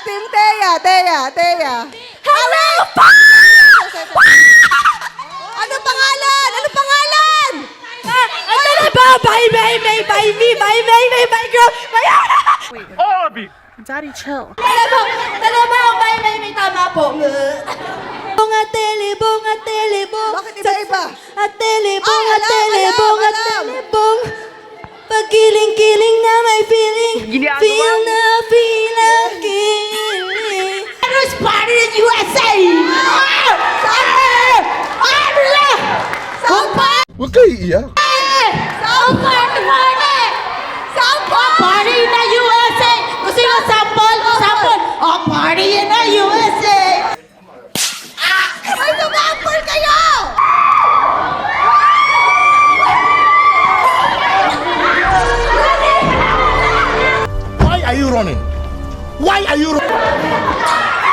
Team Teya. Hello! Anong pangalan? Ano na ba? Bye, girl! Orbit! Daddy, chill. Tala ba ang bye, tama po. Bunga telebong. Bakit iba-iba? Telebong, Ay, alam. telebong. Pagkiling-kiling na may feeling. Ginagawa Feel mo. na kiling. There's party in USA! Huwag kayo iiyak. Party in the USA! Gusto nyo sample? Party in the USA! Ay, tumapol kayo! Why are you running? Why are you running?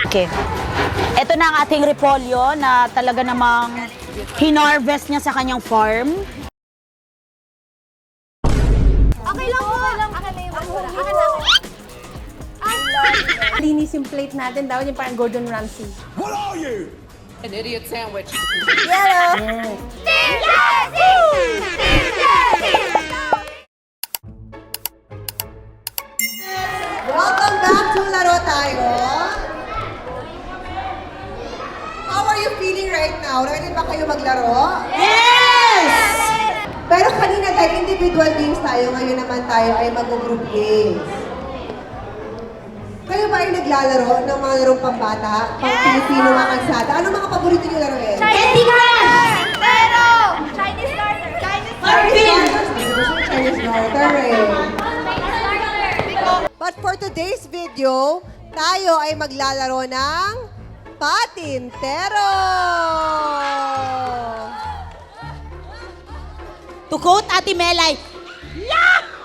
Okay. Ito na ang ating repolyo na talaga namang hinarvest niya sa kanyang farm. Okay lang po. Linis yung plate natin. Dapat yung parang Gordon Ramsay. What are you? Welcome back to Laro Tayo. How are you feeling right now? Ready ba kayo maglaro? Yes! Pero kanina dahil individual games tayo, ngayon naman tayo ay mag-group games. Kayo ba ay naglalaro ng mga larong pambata? Pang-Pilipino mga kansada? Ano mga paborito niyo laruin? Candy Crush! Chinese starter. Chinese garter eh. But for today's video, tayo ay maglalaro ng patintero! To quote Ate Melay,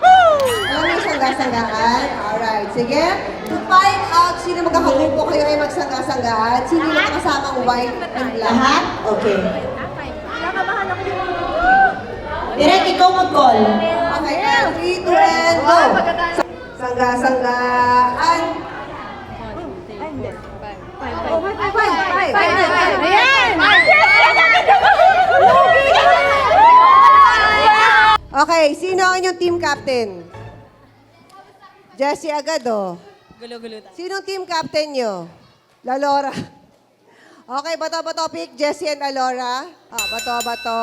Alam mo yung sangga-sanggaan? Alright, sige. To find out sino magkakagrupo kayo ay magsangga-sanggaan, sino yung kasamang white and black? lahat? Okay. Direk, ikaw mag-call. Okay, 3, 2, and go! Sangga-sanggaan! Okay, sino ang inyong team captain? Jessie agad, oh. Gulo-gulo. Sinong team captain nyo? Lalora. Okay, bato-bato pick, Jessie and Alora. Bato-bato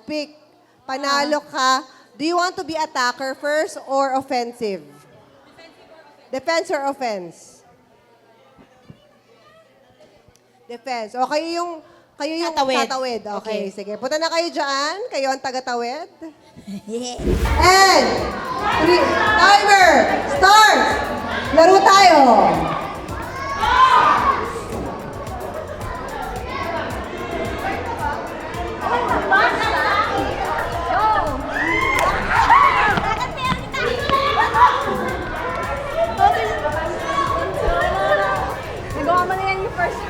pick. Panalo ka. Do you want to be attacker first or offensive? Defense or offense? Defense. O, kayo yung Tatawid. tatawid. Okay, Okay. sige. Punta na kayo dyan. Kayo ang taga-tawid. And, timer, start! Laro tayo! Nagawa mo na yan yung first.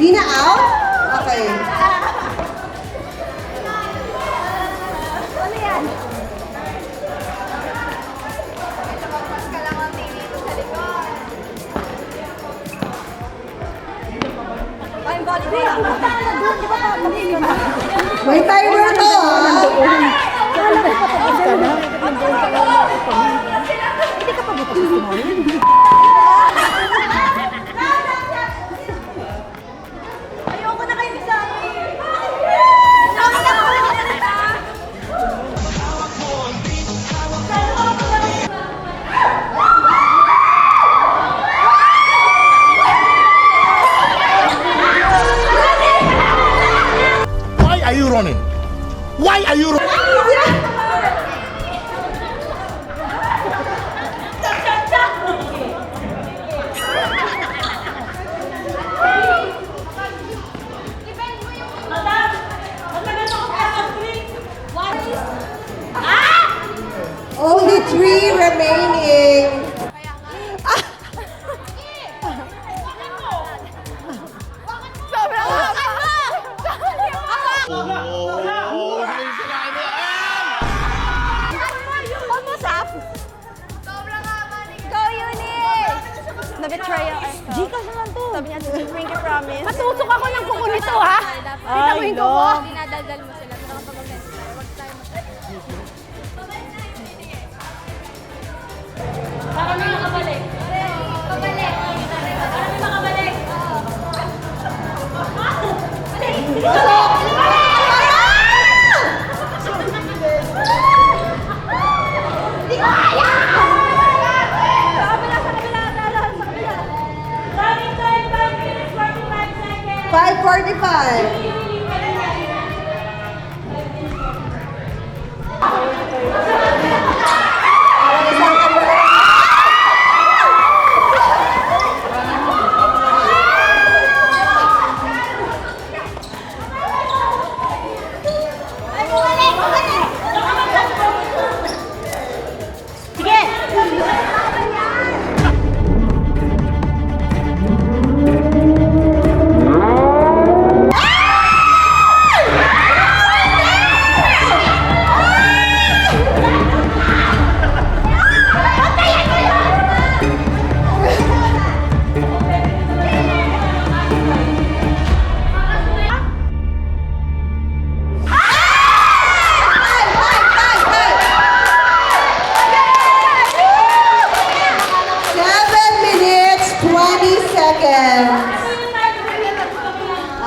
Di na out? Okay. Ano yan? Ay, volleyball. May timer to, ha? Ayoko na kayo sa akin. Why are you running? Why are you running? Only 3 remaining. Sobrang haba. Almost half. Sobrang haba. Go, Uni! Na-betrayal. Gcash naman to. Sabi niya, Pinky promise. Matusok ako ng kuko nito, ha? Kita mo yung kuko. Dinadaldal mo sila. Nakapag-event tayo. Huwag tayo Para may makabalik. Pabalik. Para may makabalik. Hindi ko kaya! Sa kabila, sa kabila. Sa kabila. Running time, 5 minutes, 45 seconds. 5:45. Ay, bumalik! Bumalik! Sige!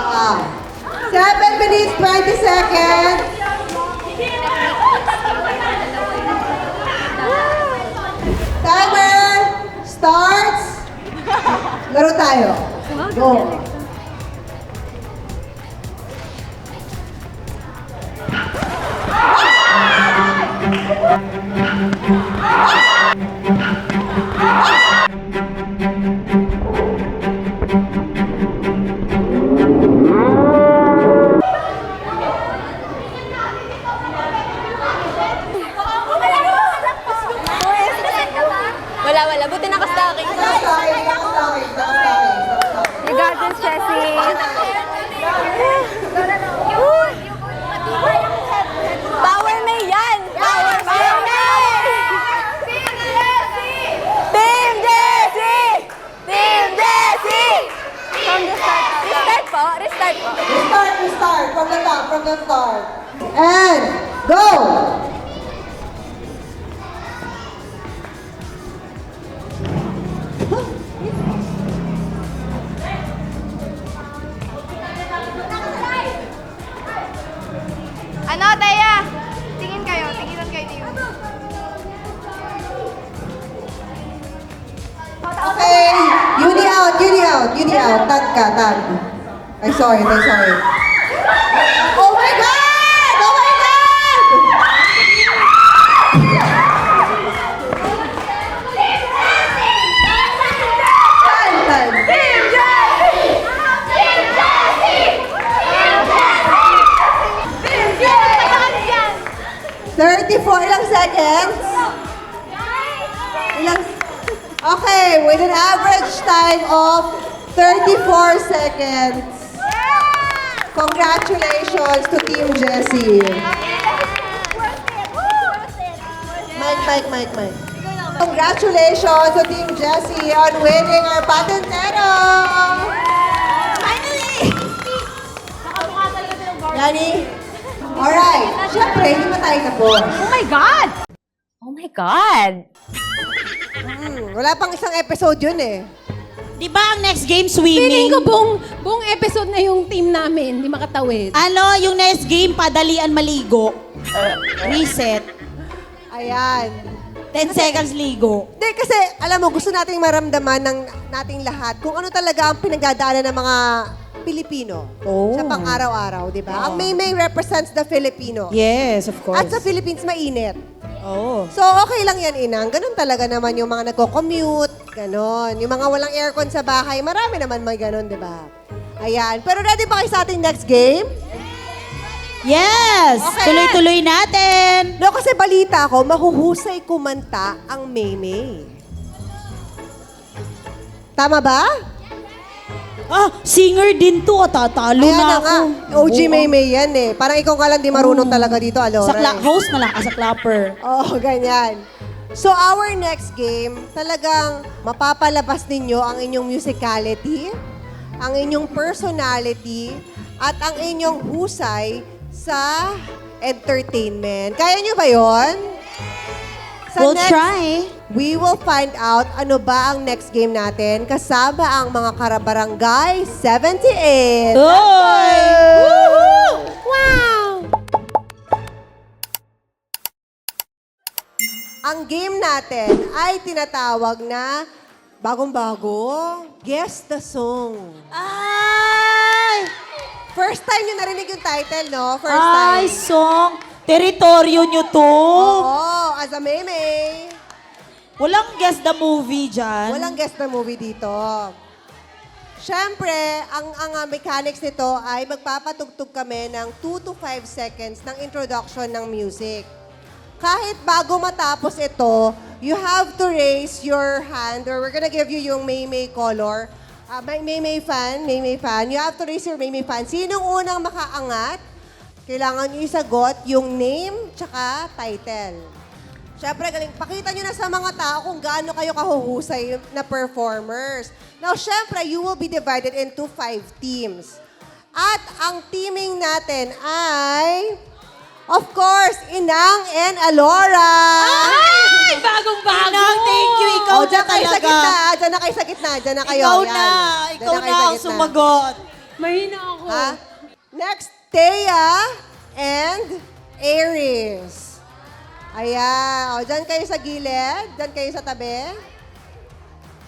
Ah. 7 minutes, 20 seconds. Timer starts. Laro tayo. Go. Wala. Buti naka-stocking. Regardless, Jessie. Power May yan! Power May! Team Jessie! Team Jessie! From the start. Restart po. Restart. From the top, from the start. And go! Ano, Taya? Tingin kayo ni Yun. Okay. Uni out. Tag ka. Ay, sorry. Oh my God! Time. Team Jessie! Team Jessie! Team Jessie! 34 ilang seconds? Okay, with an average time of 34 seconds. Congratulations to Team Jessie. Mike. Congratulations to Team Jessie on winning our Patentero! Finally! Yani? Alright. Siyempre, hindi pa tayo tapos. Oh my God! Oh my God! Wala pang isang episode yun eh. Di ba ang next game, Feeling swimming? ko buong episode na yung team namin, di makatawid. Ano, yung next game, padalian maligo. Reset. Ayan. 10 seconds ligo. Hindi, kasi alam mo, gusto nating maramdaman ng nating lahat kung ano talaga ang pinagdadaanan ng mga Pilipino Oh. sa pang-araw-araw, di ba? Ang Maymay represents the Filipino. Yes, of course. At sa Philippines, mainit. Oh. So, okay lang yan, Inang. Ganun talaga naman yung mga nagko-commute, ganon. Yung mga walang aircon sa bahay, marami naman may ganon, di ba? Ayan. Pero ready ba kayo sa ating next game? Yes! Okay. Tuloy-tuloy natin. No, kasi balita ko, mahuhusay kumanta ang Maymay. Tama ba? Ah, singer din to. Tatalo Ayan na na ako. nga. OG Maymay yan eh. Parang ikaw ka lang di marunong talaga dito, Alora. Host na lang ka sa clapper. Oh, ganyan. So, our next game, talagang mapapalabas ninyo ang inyong musicality, ang inyong personality, at ang inyong husay sa entertainment. Kaya nyo ba yun? Sa We'll try. We will find out ano ba ang next game natin kasama ang mga Karabarangay 78. Oy! Woohoo! Wow! Ang game natin ay tinatawag na bagong-bago, Guess the Song. Ay! First time nyo narinig yung title, no? First Ay, time. song. Teritoryo nyo to. Oo, as a meme. Walang guess the movie dyan. Walang guess the movie dito. Siyempre, ang mechanics nito ay magpapatugtog kami ng 2 to 5 seconds ng introduction ng music. Kahit bago matapos ito, you have to raise your hand or we're gonna give you yung Maymay color. Maymay fan, you have to raise your Maymay fan. Sinong unang makaangat? Kailangan nyo isagot yung name tsaka title. Siyempre, galing. Pakita nyo na sa mga tao kung gaano kayo kahuhusay na performers. Now, siyempre, you will be divided into 5 teams. At ang teaming natin ay, of course, Inang and Alora. Ay! Bagong-bago! Inang, thank you. Ikaw na Diyan kayo sa talaga. gitna. Diyan na kayo sa gitna. Diyan na kayo. Ikaw Yan. na. Diyan Ikaw kayo na sa ang gitna. sumagot. Mahina ako. Ha? Next, Thea and Aries. Ayan. O, dyan kayo sa gilid. Dyan kayo sa tabi.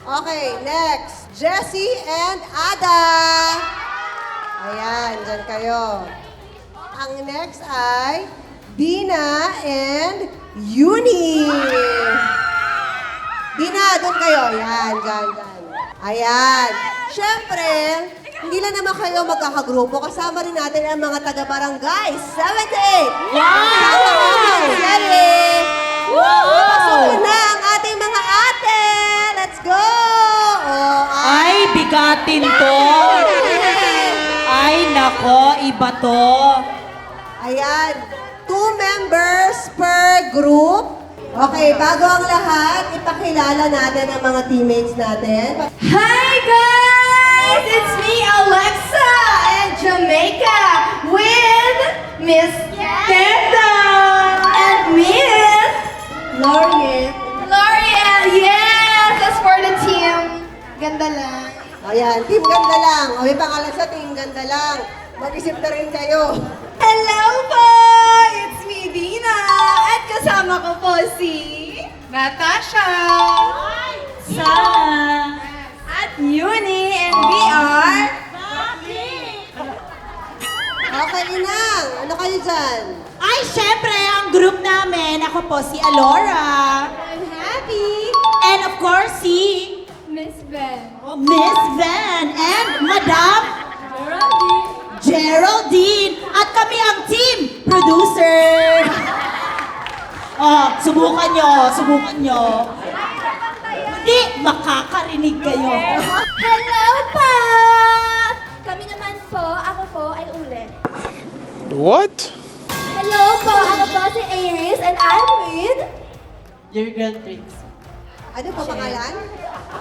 Okay, next. Jessie and Ada. Ayan, dyan kayo. Ang next ay Dina and Uni. Dina, doon kayo. Ayan, dyan. Ayan. Siyempre, hindi lang naman kayo magkakagrupo. Kasama rin natin ang mga taga-barangay. 78! Wow! Pasok na ang ating mga ate! Let's go! Oh, Ay, bigatin to. Ay, nako, iba to. Ayan. 2 members per group. Okay, bago ang lahat, ipakilala natin ang mga teammates natin. Hi guys! It's me, Alexa, and Jamaica with Miss Kenda and Miss L'Oreal. Yes! That's for the team. Ganda lang. Ayan, team ganda lang. O, may pangalan sa team ganda lang. Mag-isip na rin kayo. Hello po! It's me, Dina. At kasama ko po si Natasha. Sana. At Uni. And we are... Okay, Inang. Ano kayo dyan? Ay, syempre, ang group namin, ako po si Alora. I'm happy. And of course, si Miss Ben. Miss Van and Madam Geraldine. At kami ang team producer. Oh, subukan nyo. Hindi, makakarinig kayo. Hello po! Kami naman po, ako po ay ulit. What? Hello po, ako po si Iris and I'm with... Your girl Trixie. Ano pa pangalan?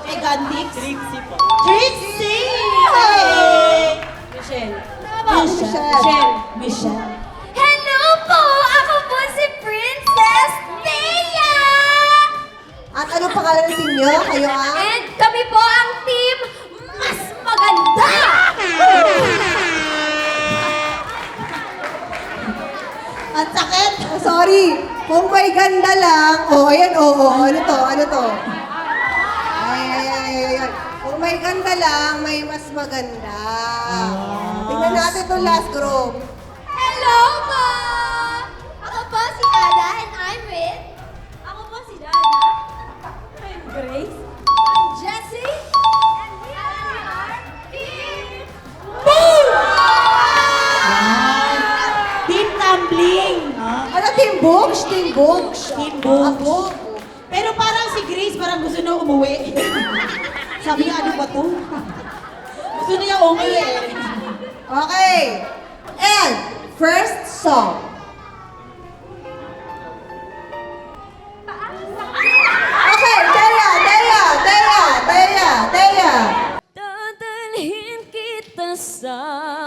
Kay Gandix? Trixie po. Trixie! Michelle. Michelle. Hello po, ako po si Princess Thea! At anong pangalan ng team nyo? Kayo ang? And kami po ang team Mas Maganda! Ang sakit! Oh, sorry. Kung may ganda lang. Oh, ayan, Ano to? Ano to? Ay. Kung may ganda lang, may mas maganda. Tingnan natin itong last group. Hello po! Ako po si Ada and I'm with... Ako po si Dana. I'm Grace. I'm Jessie. And we are Team Boom! Team Tumbling. Ano, Team Books? Team Books. Team Books. Ah, Book. Pero parang si Grace, parang gusto na umuwi. Sabi niya, ano ba to? Gusto niya umuwi. Okay. And first song. Okay, Thea. Dadalhin kita sa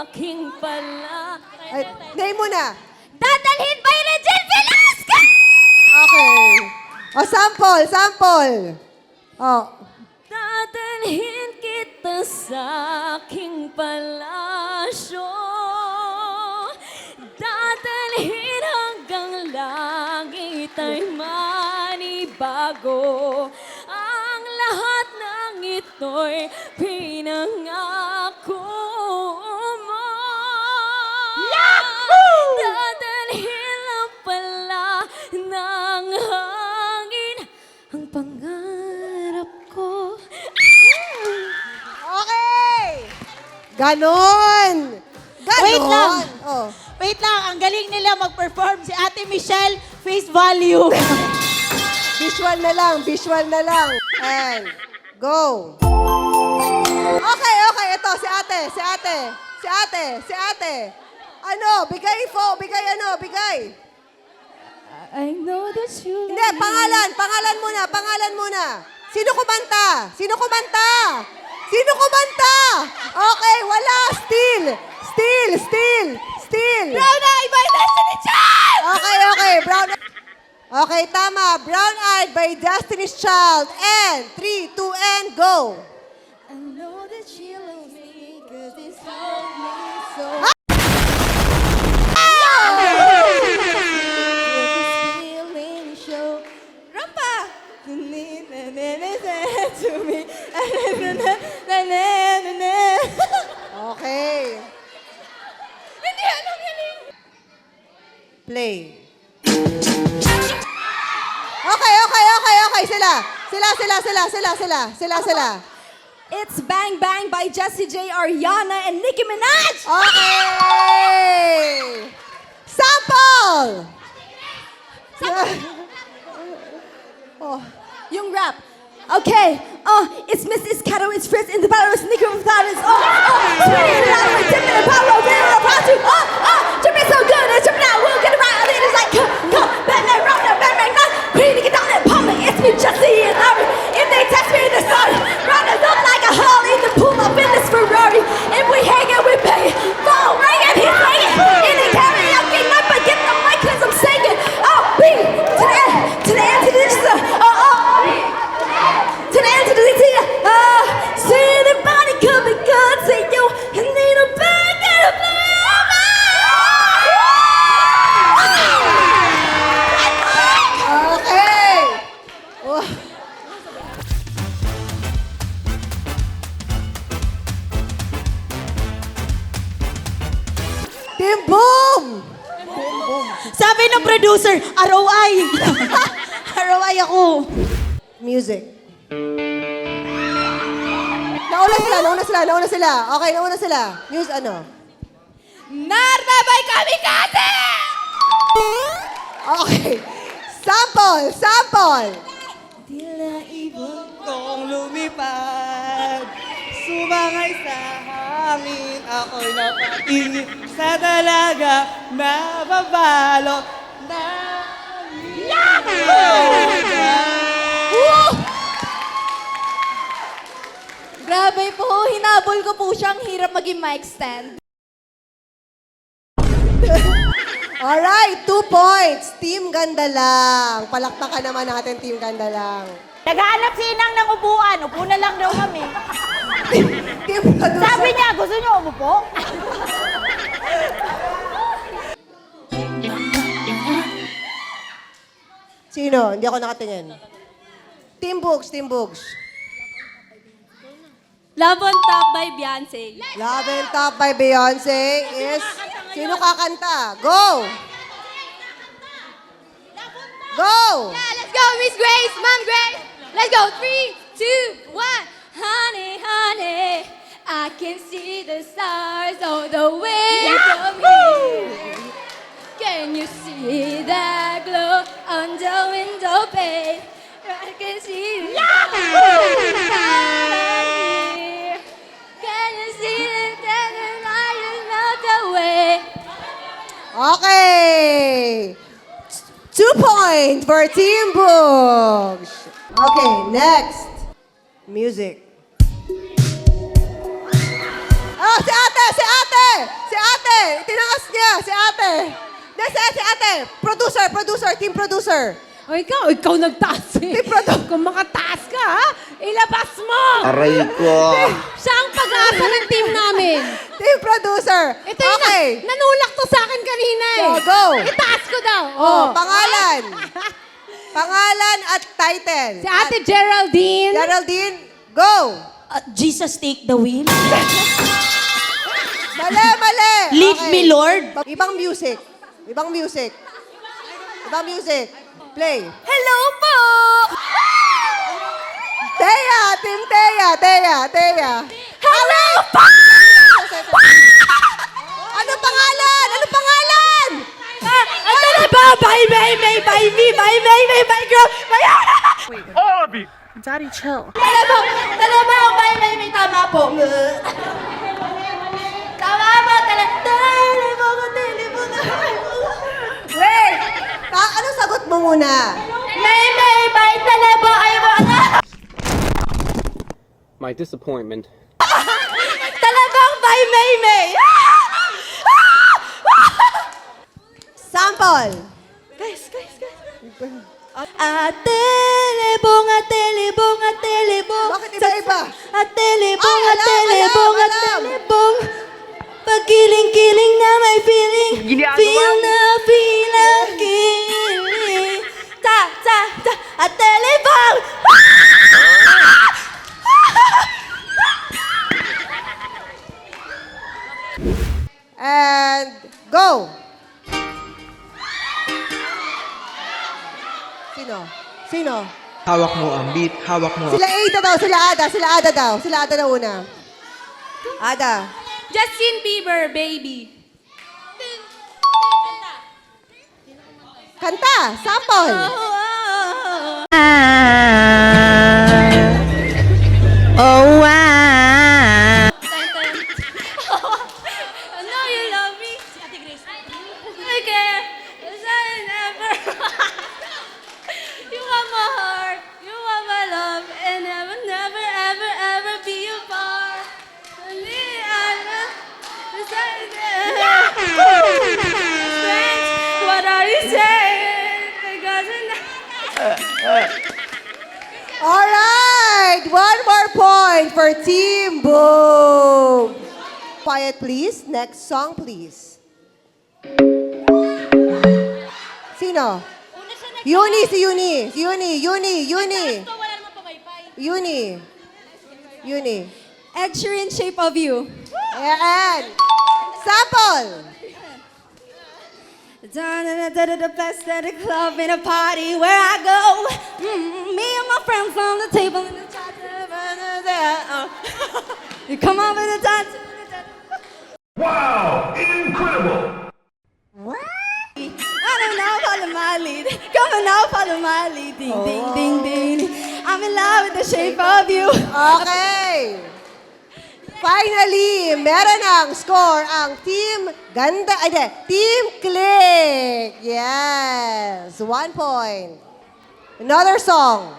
aking pala. Ay, name mo na. Dadalhin by Regine Velasquez! Okay. O, sample. Oh. Dadalhin kita sa aking palasyo. Dadalhin hanggang langit ay manibago. Ang lahat ng ito'y pinangako mo. Dadalhin lang pala ng hangin ang pangarap ko. Okay. Ganon. Wait lang. Oh. Wait lang, ang galing nila mag-perform. Si Ate Michelle, face value. Visual na lang. And go. Okay. Ito, si ate. Ano? Bigay. I know that you Hindi, pangalan muna. Sino kumanta? Okay, wala. Still. Brown Eye by Destiny Child! Okay, Brown. Okay, tama. Brown Eyed by Destiny's Child. And 3, 2, and go. I know that she loves me 'cause it's love me so. Feeling show. Rampa! To me. Okay. Hindi, anong galing? Play. Okay. Sila. It's Bang Bang by Jessie J, Ariana, and Nicki Minaj! Okay. Sample. Oh. Yung rap. Okay, it's Mrs. Cato, it's Fritz in the battle, it's Nico without his sweaty in the battle, it's Tim in the power, we're about to, tripping so good, it's tripping out, we'll get it right, and it's like, come, Batman, Batman, pretty to get down and pump me, it's me, Jesse, and Larry, if they test me in the sun, running up like a Harley, then pull up in this Ferrari, if we hang it, we pay it, phone ringing, he's ringing, in the karaoke night, but get the mic, 'cause I'm singing, B, to the end, to this, to the end, to the Z, see anybody coming good to you, and need a bag and a Okay. Oh. Team Boom! Sabi ng producer, ROI. ROI ako. Music. Nauna sila. Okay, nauna sila. News ano? Narnabay kami kasi! Okay. Sample. Tila ibon kong lumipad, sumangay sa langit ako'y napatingin sa dalaga mababalo na Grabe po, hinabol ko po siyang hirap maging mic stand. Alright, 2 points. Team Ganda Lang. Palakpakan naman natin, Team Ganda Lang. Naghahanap si Inang ng upuan. Upo na lang daw kami. Team Producer. Sabi niya, gusto niyo umupo? Sino? Hindi ako nakatingin. Team Books, Team Books. Love on Top by Beyonce. Love and Top by Beyonce is... Sino kakanta? Go! Go! Let's go, Miss Grace, Mom Grace. Let's go, 3, 2, 1. Honey, honey, I can see the stars all the way from here. Can you see that glow on the window pane? I can see the stars here. Can you see the tender light just melt away? Okay! 2 points for Team Books. Okay, next. Music. Oh, si ate! Si ate! Si ate! Tinangas niya! Si ate! Si ate! Producer! Team producer! O ikaw nagtaas eh. Kung makataas ka, ha? Ilabas mo! Aray ko. Siya ang pag-asa ng team namin. Team producer! Ito yung Okay! nanulak to sa akin kanina eh. So, go! Itaas ko daw. Oh, pangalan! Pangalan at title. Si Ate Geraldine. Geraldine, go! Jesus take the wheel. Mali! Lead Okay. me, Lord. Ibang music. Play. Hello po! Team Teya. Hello po! Ano pangalan? Ano na ba? Bye, girl! All of you. Daddy, chill. Tala mo, bye, tama po. Tama po, Wait! Anong sagot mo muna? bye, tala po, My disappointment. Talagang bye, Sample. Guys. Atelebong. Bakit iba-iba? Atelebong, Ay, alam. Pagkiling-kiling na may feeling. Ginagawa Feel mo. ang kiling. Ta. Atelebong. And go! Sino? Hawak mo ang beat, hawak mo. Sila Ada daw. Sila Ada na una. Ada. Justin Bieber, baby. Kanta. Sample. I know you love me. Si Ate Grace. I care. 'Cause I never. You are my heart. You are my love. And I will never, ever be apart. Only I know. 'Cause I What are you saying? Because Alright! 1 more point for Team Boom. Quiet, please. Next song, please. Sino? Yuni. Ed Sheeran, Shape of You. Ayan. Sample. The best at the club in a party where I go. Me and my friends on the table in the top. You come over the top. Wow! Incredible! I don't know, follow my lead. Come on now, follow my lead. Ding. I'm in love with the shape of you. Okay. Finally, meron ng score ang Team Ganda, Team Click. Yes, 1 point. Another song.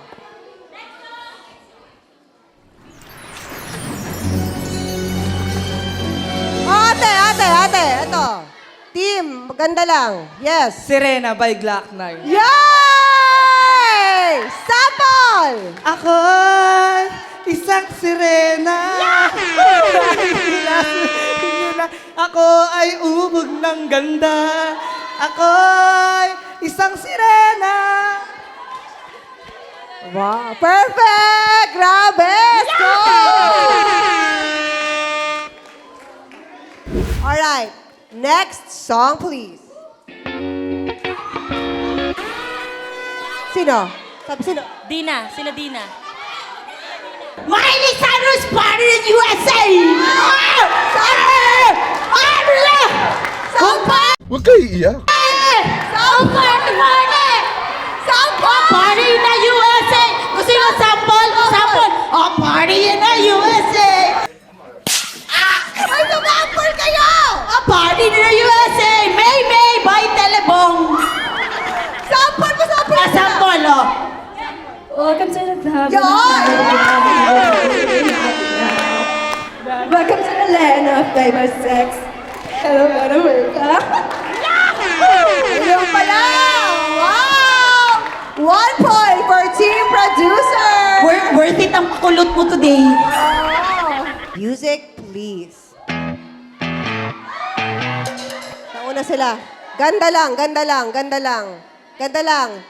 Ate, ito. Team, maganda lang. Yes. Sirena by Glock 9. Yay! Sample! Ako'y isang sirena. Ako ay ubog ng ganda. Ako'y isang sirena. Wow, perfect! Grabe! Score! Alright, next song please. Sino? Sabi sino? Dina, sila Dina. Miley Cyrus party in USA! Sample! Huwag kayo iiyak. Sample! Sample! Party in the USA! Gusto nyo sample? Sample! Oh, party in the USA! Ay, sample kayo! Oh, party in the USA! May by Telebong! Sample mo, sample mo! Sample, oh! Welcome to the club. Yun! Welcome to the land of famous sex. Hello, America. Ayun pala! Wow! 1 point for team producer! Worth it ang kulot mo today. Music, please. Nauna sila. Ganda lang, ganda lang, ganda lang. Ganda lang.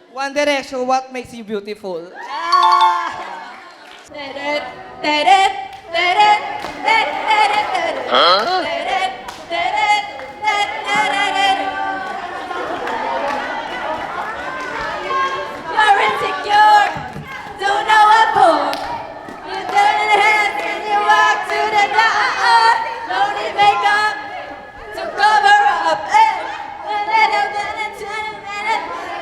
One Direction, what makes you beautiful? You're insecure, don't know what for. You turn the hands and you walk to the door. No need makeup to cover up.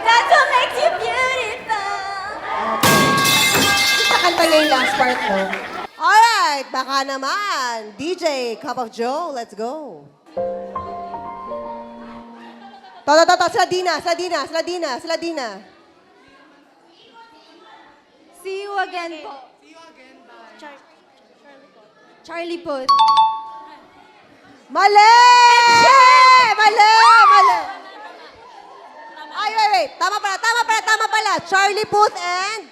That's what makes you beautiful. Kanta niya yung last part mo. Alright, baka naman. DJ, Cup of Joe, let's go. Sila Dina. See you again po. Charlie Puth. Mali! Mali! Ay, wait. Tama pala. Charlie Puth and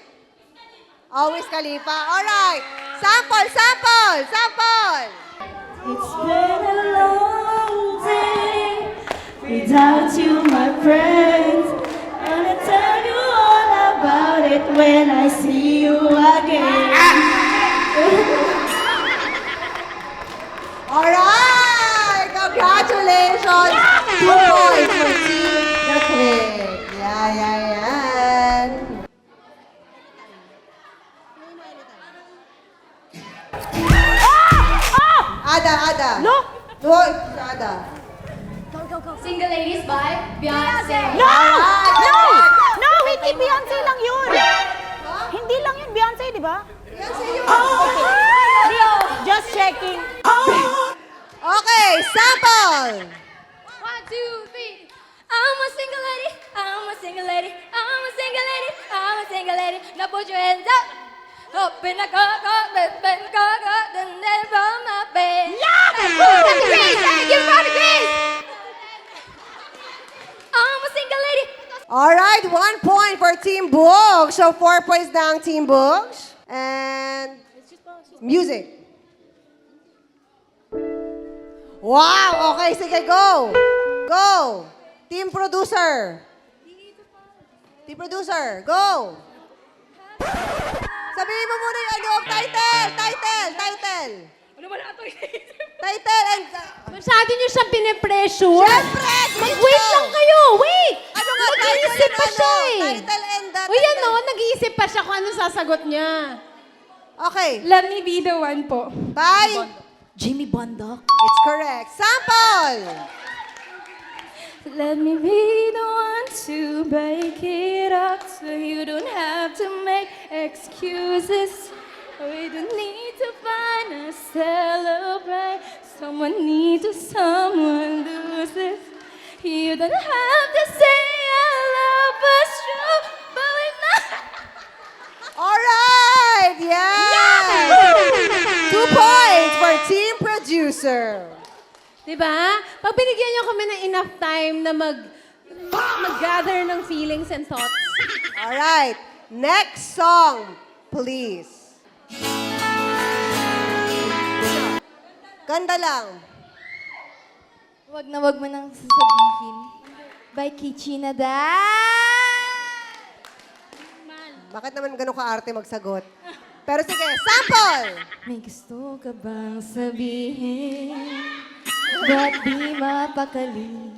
Wiz Khalifa. Alright. Sample. It's been a long day without you, my friends. Gonna tell you all about it when I see you again. Alright! Congratulations! 2 points for Team The Click. Yan. Ada. No! Ada. Single Ladies by Beyonce. No! Hindi Beyonce lang yun. Hindi lang yun, Beyonce, di ba? Just checking. Okay, sample! 1, 2, 3. I'm a single lady. I'm a single lady. I'm a single lady. I'm a single lady. Now put your hands up. Up in the car, then from my bed. Give her the grace. I'm a single lady. Alright, 1 point for Team Boog. So, 4 points na ang Team Boog. And music. Wow! Okay, sige, go! Go! Team producer. Go! Sabihin mo muna yung title. Ano ba na ito? Title and... Masyado niyo siyang pinipressure. Siyempre! Mag-wait lang kayo, wait! Ano nga, Nag-iisip pa siya eh. Title and the... O yan o, nag-iisip pa siya kung ano sasagot niya. Okay. Let me be the one po. Bye! Jimmy Bondoc. It's correct. Sample! Let me be the one to break it up so you don't have to make excuses. We don't need to find ourselves. Someone needs to someone loses. You don't have to say I love us true, but we're not. Alright! Yes! 2 points for team producer. Diba? Pag binigyan nyo kami ng enough time na mag-gather ng feelings and thoughts. Alright. Next song, please. Ganda lang. Wag mo nang sasabihin. By Kichi na da. Bakit naman ganun ka-arte magsagot? Pero sige, sample! May gusto ka bang sabihin? Ba't di mapakali?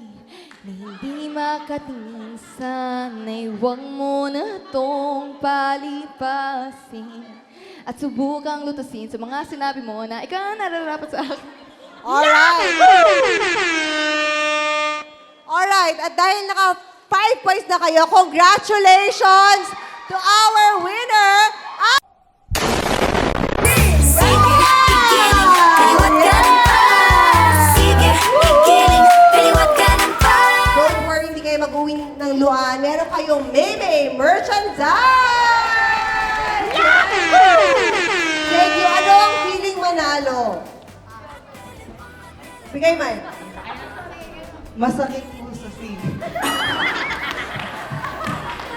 Na hindi makatingin, sana'y huwag mo na tong palipasin. At subukang lutasin sa mga sinabi mo na ikaw ang nararapat sa akin. Alright. Alright, at dahil naka 5 points na kayo, congratulations to our winner, Don't worry, hindi kayo mag-uwi ng luan. Meron kayong Maymay merchandise! Thank you. Ano ang feeling manalo? Bigay, May. Masakit po sa sili.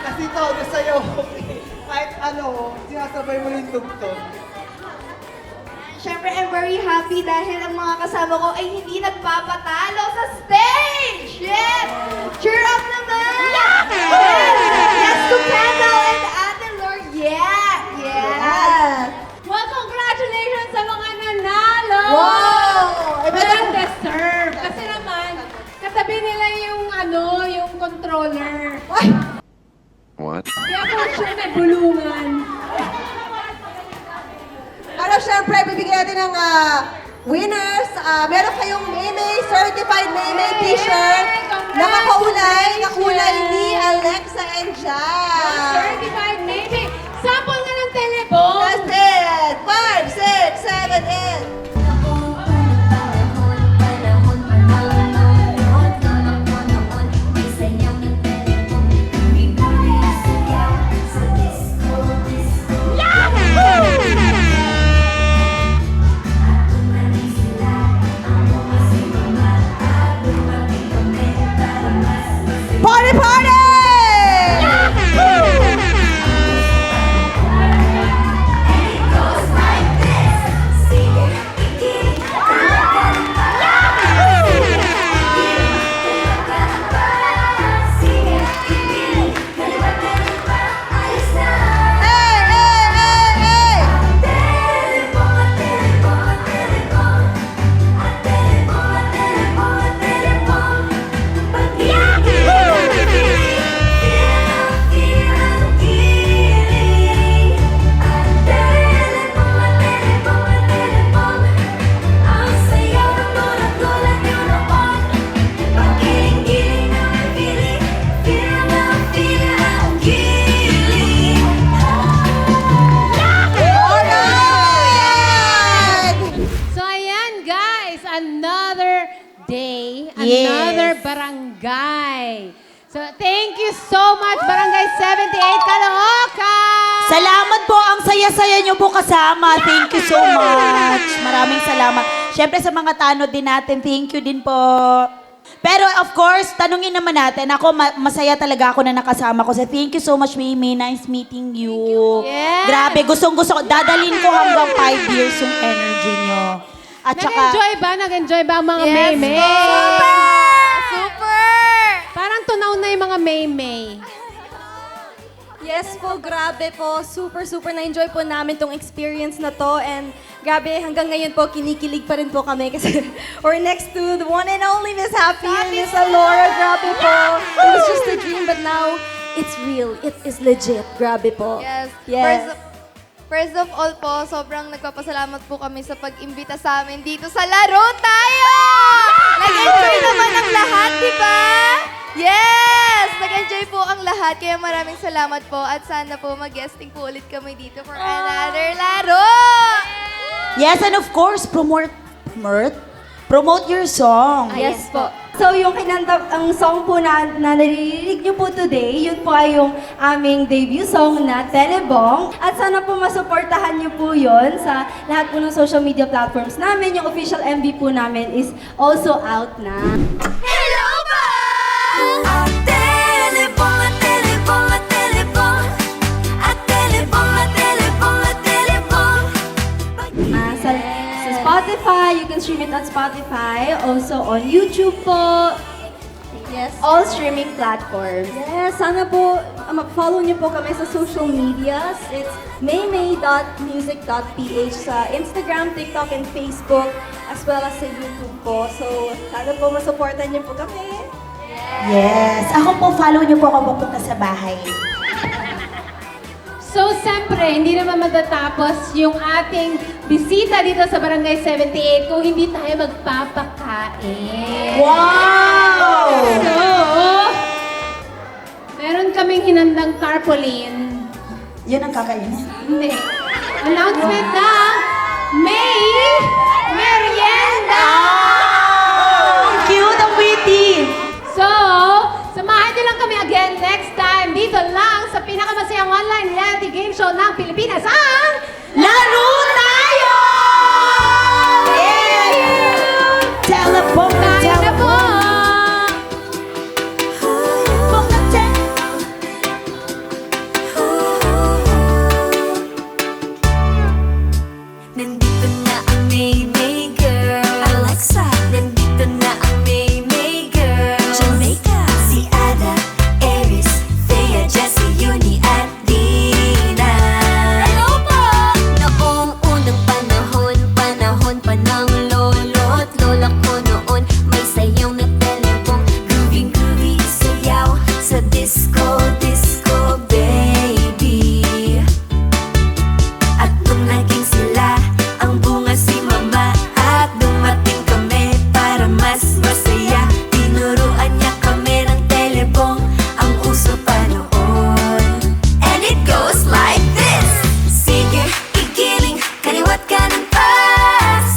Kasi todo sa'yo, kahit ano, sinasabay mo yung tugtog. Siyempre, I'm very happy dahil ang mga kasama ko ay hindi nagpapatalo sa stage! Yes! Cheer up naman! Yes to Kendall and Ate Lord! Yeah! Yeah! Well, congratulations sa mga nanalo! Wow! Well deserved. Kasi naman, katabi nila yung yung controller. Ay! What? Kaya po siya may bulungan. Ano, syempre, bibigyan natin ng winners. Meron kayong Maymay, certified Maymay t-shirt. Nakakulay ni Alexa and Jazz. Certified maybe. Sample na ng telebon. That's it. 5, 6, 7, 8. Party, party! Hey, hey, hey, hey! Alright! So ayan guys, another day, Yes. another barangay. So thank you so much, Barangay 78 Caloocan! Salamat po. Ang saya-saya nyo po kasama. Thank you so much. Maraming salamat. Siyempre sa mga tanod din natin, thank you din po. Pero of course, tanungin naman natin. Ako, masaya talaga ako na nakasama ko. So thank you so much, Mimi. Nice meeting you. Yes. Grabe, gustong-gusto ko. Dadalhin ko hanggang 5 years yung energy nyo. At saka, Nag-enjoy ba? Nag-enjoy ba ang mga Yes, Maymay? Super! Super! Parang tunaw na yung mga Maymay. Yes po, grabe po. Super na-enjoy po namin tong experience na to. And grabe, hanggang ngayon po, kinikilig pa rin po kami kasi we're next to the one and only Miss Happy and Miss Alora. Grabe po. It was just a dream, but now it's real. It is legit. Grabe po. Yes. Yes. First of all po, sobrang nagpapasalamat po kami sa pag-imbita sa amin dito sa Laro Tayo! Nag-enjoy naman ang lahat, di ba? Yes! Nag-enjoy po ang lahat, kaya maraming salamat po at sana po mag-guesting po ulit kami dito for another Laro! yes, and of course, Promote your song. Yes po. So yung ang song po na naririnig niyo po today, yun po ay yung aming debut song na Telebong. At sana po masuportahan niyo po yun sa lahat po ng social media platforms namin. Yung official MV po namin is also out na. Hello po! Telebong, telebong, telebong. Telebong. Sa Spotify, you can stream it on Spotify. Also on YouTube po. Yes. All streaming platforms. Yes, sana po mag-follow niyo po kami sa social medias. It's maymay.music.ph sa Instagram, TikTok, and Facebook, as well as sa YouTube po. So, sana po masuportan niyo po kami. Yes. Ako po, follow niyo po ako papunta sa bahay. So, siyempre, hindi naman matatapos yung ating bisita dito sa Barangay 78 kung hindi tayo magpapakain. Wow! So, meron kaming hinandang tarpaulin. Yan ang kakainin. Hindi. Announcement ng May Merienda! Cute ang witty! So, samahan niyo lang kami again next time dito lang sa pinakamasayang online reality game show ng Pilipinas ang Laro tayo! Yeah! Telepong na Tayo na po! telepong na Nandito na ang May Girl. Alexa, nandito na ang May Girl. Jamaica, si Ada, Aries, Thea, Jessie, Uni, at Dina. Hello po! Noong unang panahon pa ng lolo at lola ko noon, may sayaw na telebong, groovy, sayaw sa disco, baby. At nung naging sila, ang bunga si mama. At dumating kami para mas masaya. Tinuruan niya kami ng telebong, ang uso pa noon. And it goes like this. Sige, igiling, kaliwat kanan pa.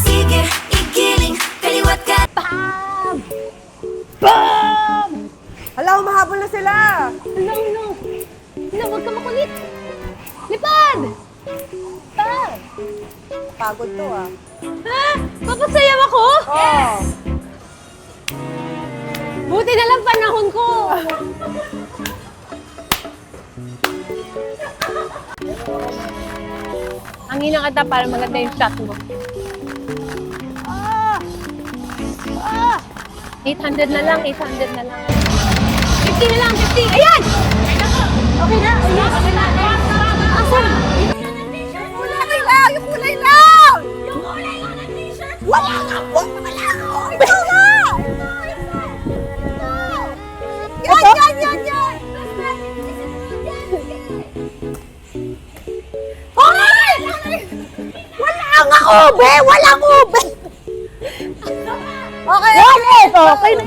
Sige, igiling, kaliwat kanan pa. Hala, humahabol na sila. No, huwag ka makulit. Lipad! Pagod to ah. Ha? Papasayaw ako? Oh. Buti na lang panahon ko. Ang hinakata para maganda yung shot mo. 800 na lang, 800 na lang. 50 na lang, 50! Ayan! Okay na. Asan? Yung kulay lang! Yung kulay lang ng t-shirt! Wala nga po! Wala nga! Ito nga! Yan! Hoy! Wala nga ube! Walang ube! Okay na.